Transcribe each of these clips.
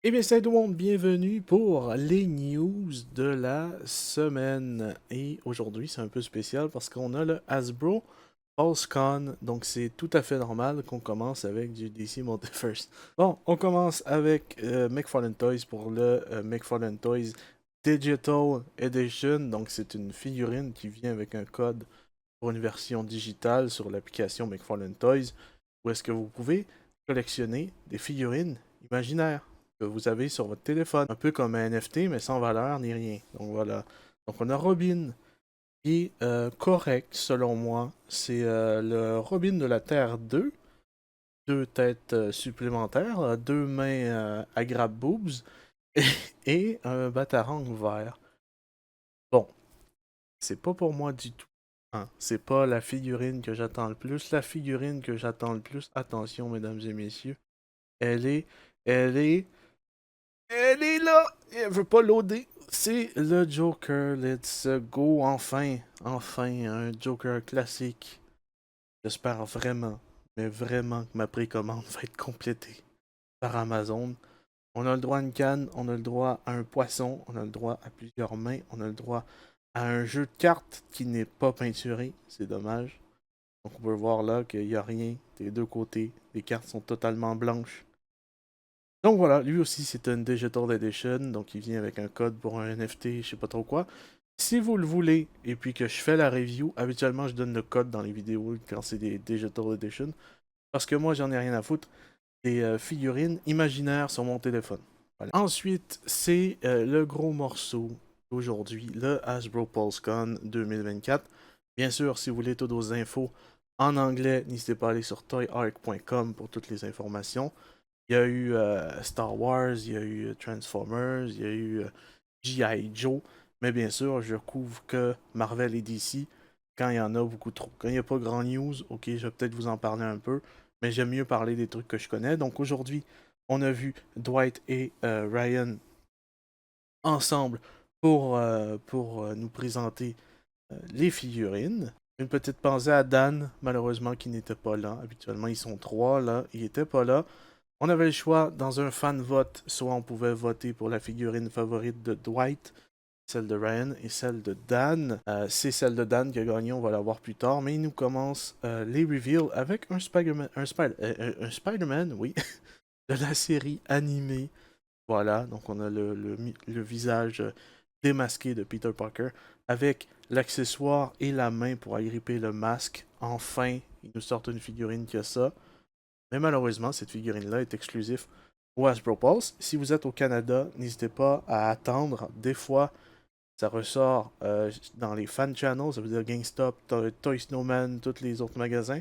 Eh bien, salut tout le monde, bienvenue pour les news de la semaine. Et aujourd'hui, c'est un peu spécial parce qu'on a le Hasbro PulseCon, donc c'est tout à fait normal qu'on commence avec du DC Multiverse. Bon, on commence avec McFarlane Toys pour le McFarlane Toys Digital Edition, donc c'est une figurine qui vient avec un code pour une version digitale sur l'application McFarlane Toys, où est-ce que vous pouvez collectionner des figurines imaginaires que vous avez sur votre téléphone. Un peu comme un NFT, mais sans valeur ni rien. Donc voilà. Donc on a Robin, qui est correct selon moi. C'est le Robin de la Terre 2. Deux têtes supplémentaires, deux mains à grab-boobs et un batarang vert. Bon, c'est pas pour moi du tout. Hein. C'est pas la figurine que j'attends le plus. La figurine que j'attends le plus, attention mesdames et messieurs, elle est, elle est, elle est là. Elle veut pas loader. C'est le Joker. Let's go. Enfin, enfin, un Joker classique. J'espère vraiment, mais vraiment que ma précommande va être complétée par Amazon. On a le droit à une canne, on a le droit à un poisson, on a le droit à plusieurs mains, on a le droit à un jeu de cartes qui n'est pas peinturé, c'est dommage. Donc on peut voir là qu'il n'y a rien des deux côtés, les cartes sont totalement blanches. Donc voilà, lui aussi c'est un Digital Edition, donc il vient avec un code pour un NFT, je sais pas trop quoi. Si vous le voulez, et puis que je fais la review, habituellement je donne le code dans les vidéos quand c'est des Digital Edition, parce que moi j'en ai rien à foutre des figurines imaginaires sur mon téléphone. Voilà. Ensuite, c'est le gros morceau d'aujourd'hui, le Hasbro PulseCon 2024. Bien sûr, si vous voulez toutes vos infos en anglais, n'hésitez pas à aller sur toyarc.com pour toutes les informations. Il y a eu Star Wars, il y a eu Transformers, il y a eu G.I. Joe, mais bien sûr, je couvre que Marvel et DC quand il y en a beaucoup trop. Quand il n'y a pas grand news, ok, je vais peut-être vous en parler un peu, mais j'aime mieux parler des trucs que je connais. Donc aujourd'hui, on a vu Dwight et Ryan ensemble pour nous présenter les figurines. Une petite pensée à Dan, malheureusement, qui n'était pas là. Habituellement, ils sont trois, là. Il n'était pas là. On avait le choix dans un fan vote, soit on pouvait voter pour la figurine favorite de Dwight, celle de Ryan et celle de Dan. C'est celle de Dan qui a gagné, on va la voir plus tard, mais il nous commence les reveals avec un Spider-Man, un Spider-Man, oui, de la série animée. Voilà, donc on a le visage démasqué de Peter Parker avec l'accessoire et la main pour agripper le masque. Enfin, ils nous sortent une figurine qui a ça. Mais malheureusement, cette figurine-là est exclusive au Hasbro Pulse. Si vous êtes au Canada, n'hésitez pas à attendre. Des fois, ça ressort dans les fan channels, ça veut dire GameStop, Toy Snowman, tous les autres magasins.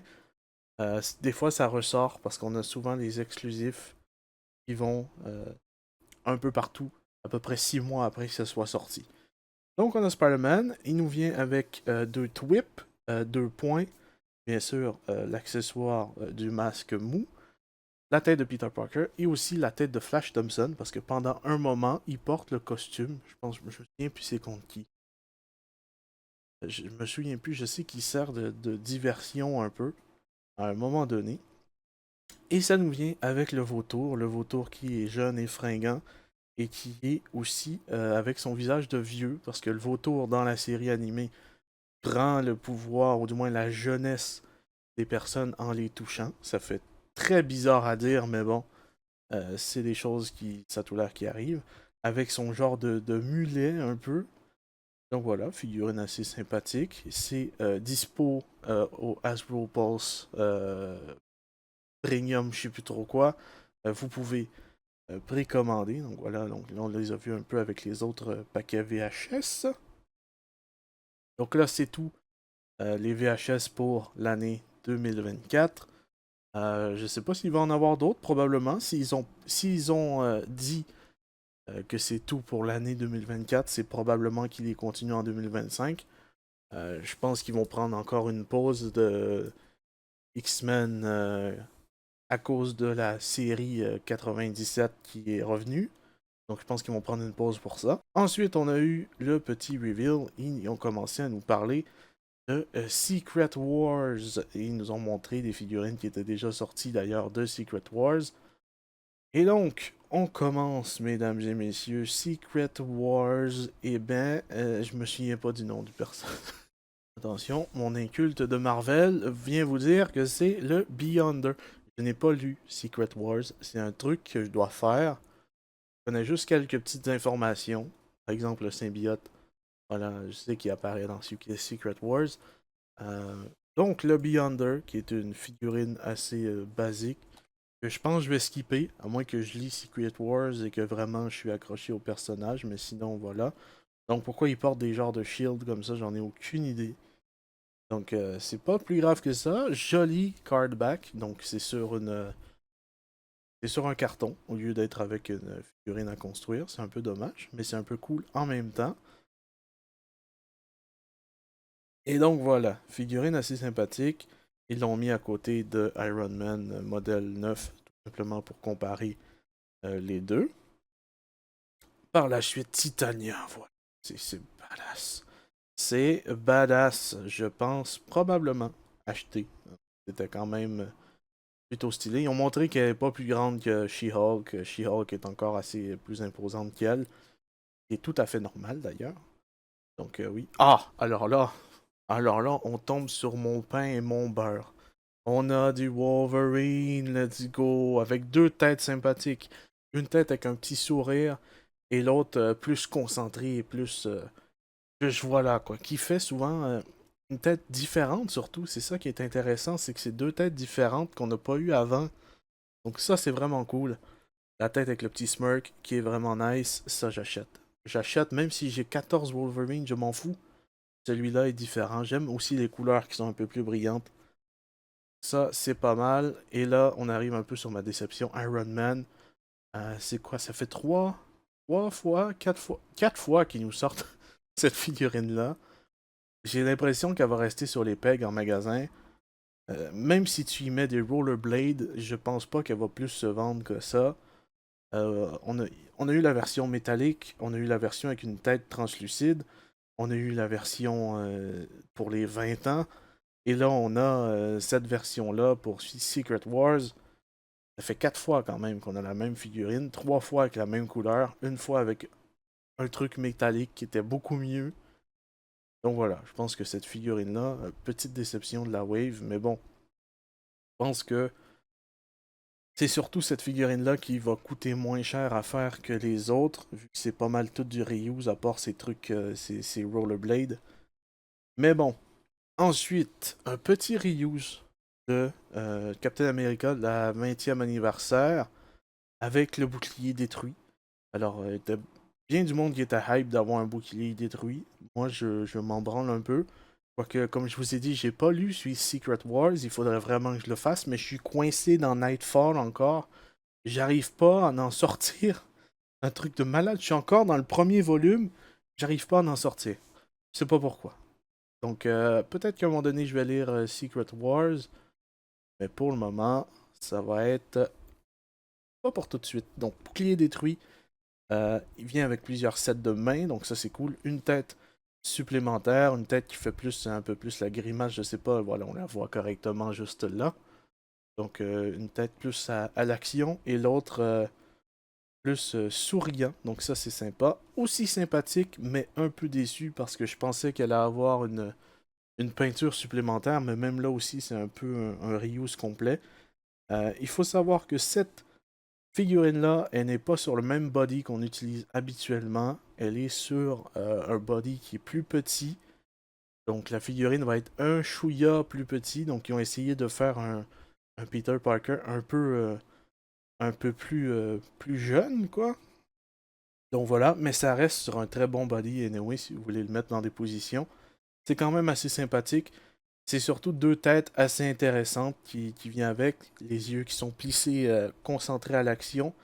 Des fois, ça ressort parce qu'on a souvent les exclusifs qui vont un peu partout, à peu près 6 mois après que ça soit sorti. Donc, on a Spider-Man. Il nous vient avec deux TWIP, deux points, bien sûr, l'accessoire du masque mou, la tête de Peter Parker et aussi la tête de Flash Thompson parce que pendant un moment, il porte le costume. Je pense, je me souviens plus c'est contre qui. Je me souviens plus, je sais qu'il sert de diversion un peu à un moment donné. Et ça nous vient avec le vautour qui est jeune et fringant et qui est aussi avec son visage de vieux parce que le vautour dans la série animée prend le pouvoir ou du moins la jeunesse des personnes en les touchant. Ça fait très bizarre à dire, mais bon, c'est des choses qui, ça a tout l'air qui arrivent. Avec son genre de mulet un peu. Donc voilà, figurine assez sympathique. C'est dispo au Hasbro Pulse Premium, je sais plus trop quoi. Vous pouvez précommander. Donc voilà, donc là on les a vus un peu avec les autres paquets VHS. Donc là c'est tout les VHS pour l'année 2024. Je sais pas s'il va en avoir d'autres, probablement. S'ils ont dit que c'est tout pour l'année 2024, c'est probablement qu'ils les continuent en 2025. Je pense qu'ils vont prendre encore une pause de X-Men à cause de la série 97 qui est revenue. Donc je pense qu'ils vont prendre une pause pour ça. Ensuite, on a eu le petit reveal. Ils ont commencé à nous parler de Secret Wars. Et ils nous ont montré des figurines qui étaient déjà sorties d'ailleurs de Secret Wars. Et donc, on commence, mesdames et messieurs, Secret Wars. Eh ben, je me souviens pas du nom du personnage. Attention, mon inculte de Marvel vient vous dire que c'est le Beyonder. Je n'ai pas lu Secret Wars, c'est un truc que je dois faire. Je connais juste quelques petites informations. Par exemple, le symbiote. Voilà, je sais qu'il apparaît dans Secret Wars. Euh, donc, le Beyonder, qui est une figurine assez basique, que je pense que je vais skipper, à moins que je lis Secret Wars et que vraiment je suis accroché au personnage, mais sinon, voilà. Donc, pourquoi il porte des genres de shield comme ça, j'en ai aucune idée. Donc, c'est pas plus grave que ça. Joli cardback, donc c'est sur un carton au lieu d'être avec une figurine à construire. C'est un peu dommage, mais c'est un peu cool en même temps. Et donc voilà, figurine assez sympathique. Ils l'ont mis à côté de Iron Man modèle 9, tout simplement pour comparer les deux. Par la suite, Titania, voilà. C'est badass. C'est badass, je pense probablement acheter. C'était quand même plutôt stylé. Ils ont montré qu'elle n'est pas plus grande que She-Hulk. She-Hulk est encore assez plus imposante qu'elle. Et tout à fait normal d'ailleurs. Donc oui. Ah, alors là, on tombe sur mon pain et mon beurre. On a du Wolverine, let's go, avec deux têtes sympathiques. Une tête avec un petit sourire et l'autre plus concentrée et plus voilà quoi. Qui fait souvent une tête différente surtout. C'est ça qui est intéressant, c'est que c'est deux têtes différentes qu'on n'a pas eu avant. Donc ça c'est vraiment cool. La tête avec le petit smirk qui est vraiment nice, ça j'achète. J'achète même si j'ai 14 Wolverine, je m'en fous. Celui-là est différent. J'aime aussi les couleurs qui sont un peu plus brillantes. Ça, c'est pas mal. Et là, on arrive un peu sur ma déception. Iron Man, c'est quoi? Ça fait trois fois, quatre fois qu'ils nous sortent cette figurine-là. J'ai l'impression qu'elle va rester sur les pegs en magasin. Même si tu y mets des rollerblades, je pense pas qu'elle va plus se vendre que ça. On a eu la version métallique, on a eu la version avec une tête translucide, on a eu la version pour les 20 ans, et là on a cette version-là pour Secret Wars. Ça fait 4 fois quand même qu'on a la même figurine, 3 fois avec la même couleur, une fois avec un truc métallique qui était beaucoup mieux. Donc voilà, je pense que cette figurine-là, petite déception de la Wave, mais bon, je pense que c'est surtout cette figurine-là qui va coûter moins cher à faire que les autres, vu que c'est pas mal tout du reuse, à part ces trucs, ces rollerblades. Mais bon, ensuite, un petit reuse de Captain America, la 20e anniversaire, avec le bouclier détruit. Alors, il y a bien du monde qui était hype d'avoir un bouclier détruit. Moi, je m'en branle un peu. Quoique, comme je vous ai dit, j'ai pas lu celui Secret Wars, il faudrait vraiment que je le fasse, mais je suis coincé dans Nightfall encore. J'arrive pas à en sortir. Un truc de malade. Je suis encore dans le premier volume, j'arrive pas à en sortir. Je sais pas pourquoi. Donc, peut-être qu'à un moment donné, je vais lire Secret Wars, mais pour le moment, ça va être pas pour tout de suite. Donc, bouclier détruit. Il vient avec plusieurs sets de mains, donc ça c'est cool. Une tête supplémentaire, une tête qui fait plus un peu plus la grimace, je sais pas, voilà, on la voit correctement juste là. Donc une tête plus à l'action et l'autre plus souriant, donc ça c'est sympa. Aussi sympathique, mais un peu déçu parce que je pensais qu'elle allait avoir une peinture supplémentaire, mais même là aussi c'est un peu un reuse complet. Il faut savoir que cette figurine-là, elle n'est pas sur le même body qu'on utilise habituellement. Elle est sur un body qui est plus petit. Donc la figurine va être un chouïa plus petit. Donc ils ont essayé de faire un Peter Parker un peu plus jeune, quoi. Donc voilà, mais ça reste sur un très bon body, anyway, si vous voulez le mettre dans des positions. C'est quand même assez sympathique. C'est surtout deux têtes assez intéressantes qui viennent avec. Les yeux qui sont plissés, concentrés à l'action.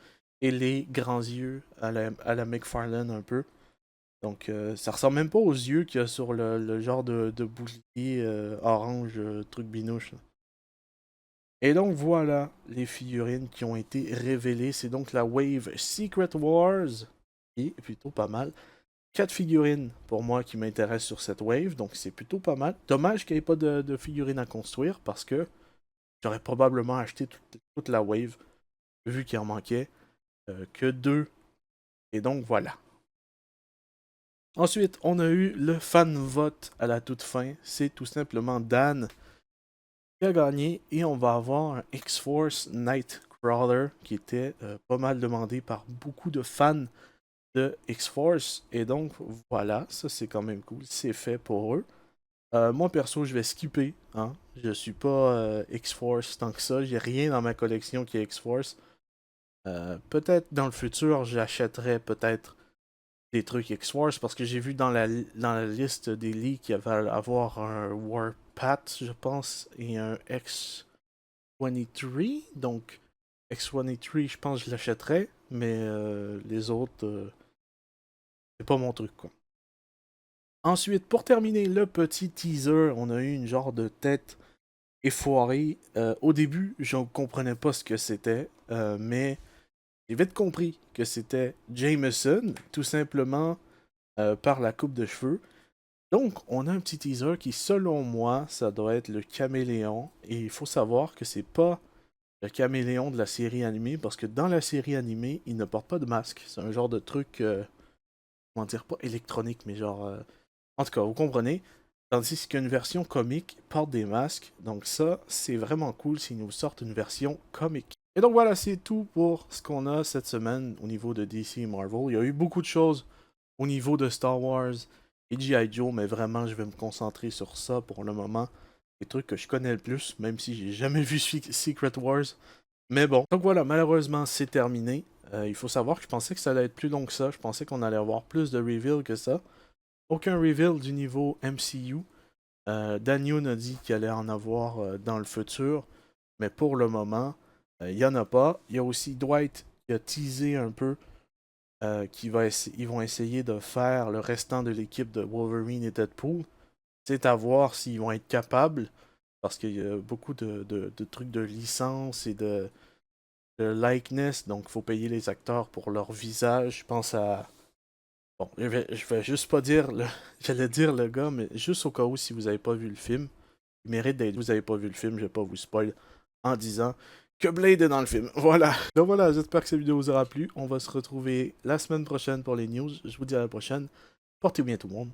Et les grands yeux à la McFarlane un peu. Donc ça ressemble même pas aux yeux qu'il y a sur le genre de bouclier orange, truc binouche, là. Et donc voilà les figurines qui ont été révélées. C'est donc la Wave Secret Wars. Qui est plutôt pas mal. 4 figurines pour moi qui m'intéressent sur cette wave, donc c'est plutôt pas mal. Dommage qu'il n'y ait pas de figurines à construire parce que j'aurais probablement acheté toute la wave vu qu'il en manquait. que 2. Et donc voilà. Ensuite, on a eu le fan vote à la toute fin. C'est tout simplement Dan qui a gagné et on va avoir un X-Force Nightcrawler qui était pas mal demandé par beaucoup de fans de X-Force. Et donc voilà, ça c'est quand même cool. C'est fait pour eux. Moi perso, je vais skipper. Hein. Je suis pas X-Force tant que ça. J'ai rien dans ma collection qui est X-Force. Peut-être dans le futur, j'achèterai peut-être des trucs X-Force parce que j'ai vu dans la liste des leaks qu'il y avait à avoir un Warpath, je pense, et un X-23. Donc, X-23, je pense que je l'achèterais, mais les autres, c'est pas mon truc, quoi. Ensuite, pour terminer le petit teaser, on a eu une genre de tête effoirée. Au début, je ne comprenais pas ce que c'était, mais j'ai vite compris que c'était Jameson, tout simplement par la coupe de cheveux. Donc, on a un petit teaser qui, selon moi, ça doit être le caméléon. Et il faut savoir que c'est pas le caméléon de la série animée, parce que dans la série animée, il ne porte pas de masque. C'est un genre de truc, comment dire, pas électronique, mais genre... En tout cas, vous comprenez. Tandis qu'une version comique porte des masques. Donc ça, c'est vraiment cool s'ils nous sortent une version comique. Et donc voilà, c'est tout pour ce qu'on a cette semaine au niveau de DC et Marvel. Il y a eu beaucoup de choses au niveau de Star Wars et G.I. Joe, mais vraiment, je vais me concentrer sur ça pour le moment. Les trucs que je connais le plus, même si j'ai jamais vu Secret Wars. Mais bon, donc voilà, malheureusement, c'est terminé. Il faut savoir que je pensais que ça allait être plus long que ça. Je pensais qu'on allait avoir plus de reveal que ça. Aucun reveal du niveau MCU. Daniel a dit qu'il allait en avoir dans le futur, mais pour le moment, il n'y en a pas. Il y a aussi Dwight qui a teasé un peu ils vont essayer de faire le restant de l'équipe de Wolverine et Deadpool. C'est à voir s'ils vont être capables, parce qu'il y a beaucoup de trucs de licence et de likeness, donc il faut payer les acteurs pour leur visage. Je pense à... Bon, je vais juste pas dire le... J'allais dire le gars, mais juste au cas où si vous avez pas vu le film, il mérite d'être... Vous avez pas vu le film, je vais pas vous spoil en disant que Blade est dans le film. Voilà. Donc voilà, j'espère que cette vidéo vous aura plu. On va se retrouver la semaine prochaine pour les news. Je vous dis à la prochaine. Portez bien tout le monde.